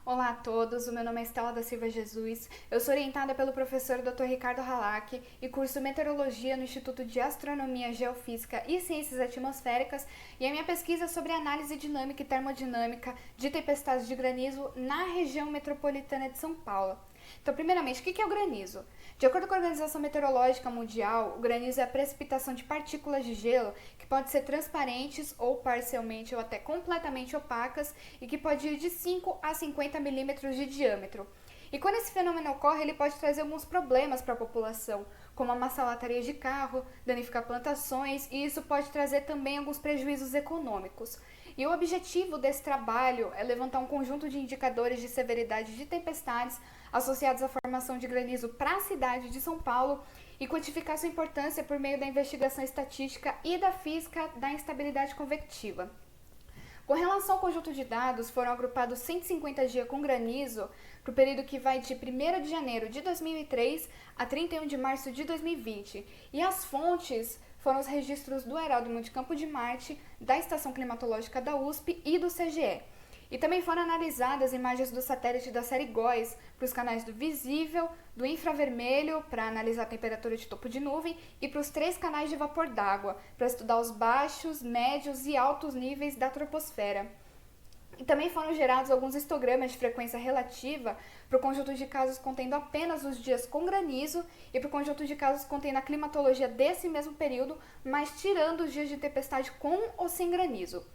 Olá a todos, o meu nome é Estela da Silva Jesus, eu sou orientada pelo professor Dr. Ricardo Halak e curso Meteorologia no Instituto de Astronomia, Geofísica e Ciências Atmosféricas, e a minha pesquisa é sobre análise dinâmica e termodinâmica de tempestades de granizo na região metropolitana de São Paulo. Então, primeiramente, o que é o granizo? De acordo com a Organização Meteorológica Mundial, o granizo é a precipitação de partículas de gelo que podem ser transparentes ou parcialmente ou até completamente opacas e que pode ir de 5 a 50 milímetros de diâmetro. E quando esse fenômeno ocorre, ele pode trazer alguns problemas para a população, como amassar latarias de carro, danificar plantações, e isso pode trazer também alguns prejuízos econômicos. E o objetivo desse trabalho é levantar um conjunto de indicadores de severidade de tempestades associados à formação de granizo para a cidade de São Paulo e quantificar sua importância por meio da investigação estatística e da física da instabilidade convectiva. Com relação ao conjunto de dados, foram agrupados 150 dias com granizo para o período que vai de 1º de janeiro de 2003 a 31 de março de 2020. E as fontes foram os registros do Aeródromo de Campo de Marte, da Estação Climatológica da USP e do CGE. E também foram analisadas imagens do satélite da série GOES para os canais do visível, do infravermelho, para analisar a temperatura de topo de nuvem, e para os 3 canais de vapor d'água, para estudar os baixos, médios e altos níveis da troposfera. E também foram gerados alguns histogramas de frequência relativa para o conjunto de casos contendo apenas os dias com granizo e para o conjunto de casos contendo a climatologia desse mesmo período, mas tirando os dias de tempestade com ou sem granizo.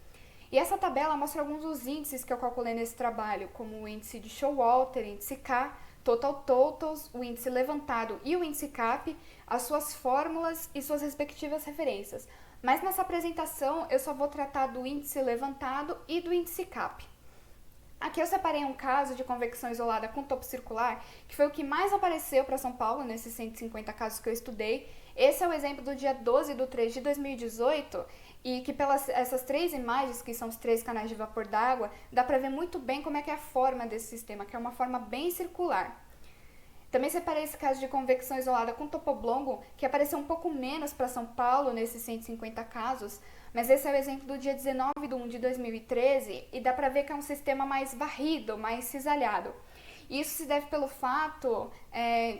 E essa tabela mostra alguns dos índices que eu calculei nesse trabalho, como o índice de Showalter, índice K, Total Totals, o índice levantado e o índice CAP, as suas fórmulas e suas respectivas referências. Mas nessa apresentação eu só vou tratar do índice levantado e do índice CAP. Aqui eu separei um caso de convecção isolada com topo circular, que foi o que mais apareceu para São Paulo nesses 150 casos que eu estudei. Esse é o exemplo do dia 12 de 3 de 2018, e que pelas essas 3 imagens, que são os 3 canais de vapor d'água, dá para ver muito bem como é que é a forma desse sistema, que é uma forma bem circular. Também separei esse caso de convecção isolada com topo oblongo, que apareceu um pouco menos para São Paulo nesses 150 casos, mas esse é o exemplo do dia 19 de 1 de 2013 e dá para ver que é um sistema mais varrido, mais cisalhado. Isso se deve pelo fato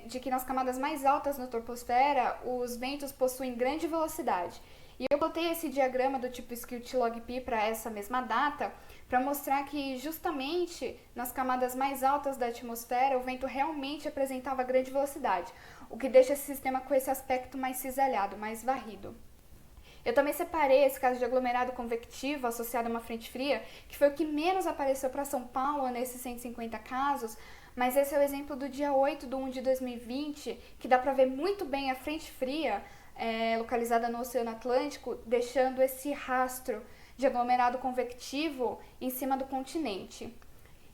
de que nas camadas mais altas da troposfera, os ventos possuem grande velocidade. E eu botei esse diagrama do tipo Squirt-Log-P para essa mesma data, para mostrar que justamente nas camadas mais altas da atmosfera o vento realmente apresentava grande velocidade, o que deixa esse sistema com esse aspecto mais cisalhado, mais varrido. Eu também separei esse caso de aglomerado convectivo associado a uma frente fria, que foi o que menos apareceu para São Paulo nesses 150 casos, mas esse é o exemplo do dia 8 de 1 de 2020, que dá para ver muito bem a frente fria localizada no Oceano Atlântico, deixando esse rastro de aglomerado convectivo em cima do continente.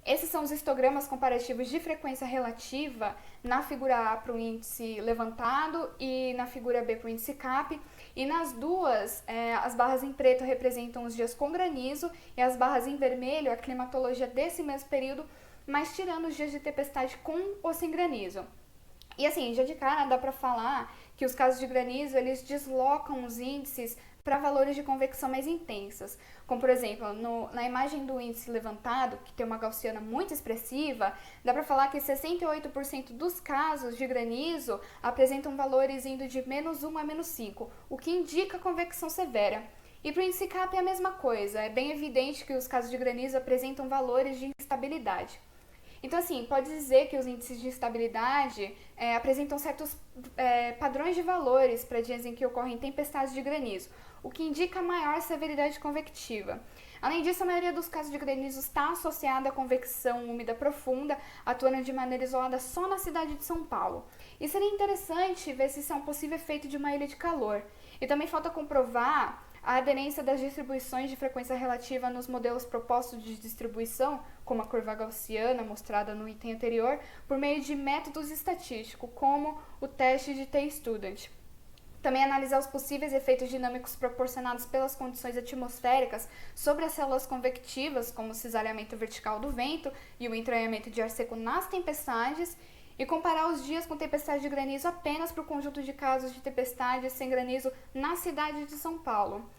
Esses são os histogramas comparativos de frequência relativa na figura A para o índice levantado e na figura B para o índice CAP. E nas duas, as barras em preto representam os dias com granizo e as barras em vermelho a climatologia desse mesmo período, mas tirando os dias de tempestade com ou sem granizo. E assim, já de cara dá para falar que os casos de granizo eles deslocam os índices para valores de convecção mais intensas. Como, por exemplo, na imagem do índice levantado, que tem uma gaussiana muito expressiva, dá para falar que 68% dos casos de granizo apresentam valores indo de -1 a -5, o que indica convecção severa. E para o índice CAP é a mesma coisa, é bem evidente que os casos de granizo apresentam valores de instabilidade. Então, assim, pode dizer que os índices de instabilidade apresentam certos padrões de valores para dias em que ocorrem tempestades de granizo, o que indica maior severidade convectiva. Além disso, a maioria dos casos de granizo está associada à convecção úmida profunda, atuando de maneira isolada só na cidade de São Paulo. E seria interessante ver se isso é um possível efeito de uma ilha de calor. E também falta comprovar a aderência das distribuições de frequência relativa nos modelos propostos de distribuição, como a curva gaussiana mostrada no item anterior, por meio de métodos estatísticos, como o teste de T-Student. Também analisar os possíveis efeitos dinâmicos proporcionados pelas condições atmosféricas sobre as células convectivas, como o cisalhamento vertical do vento e o entranhamento de ar seco nas tempestades, e comparar os dias com tempestade de granizo apenas para o conjunto de casos de tempestade sem granizo na cidade de São Paulo.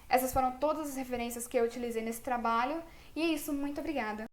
Essas foram todas as referências que eu utilizei nesse trabalho, e é isso, muito obrigada!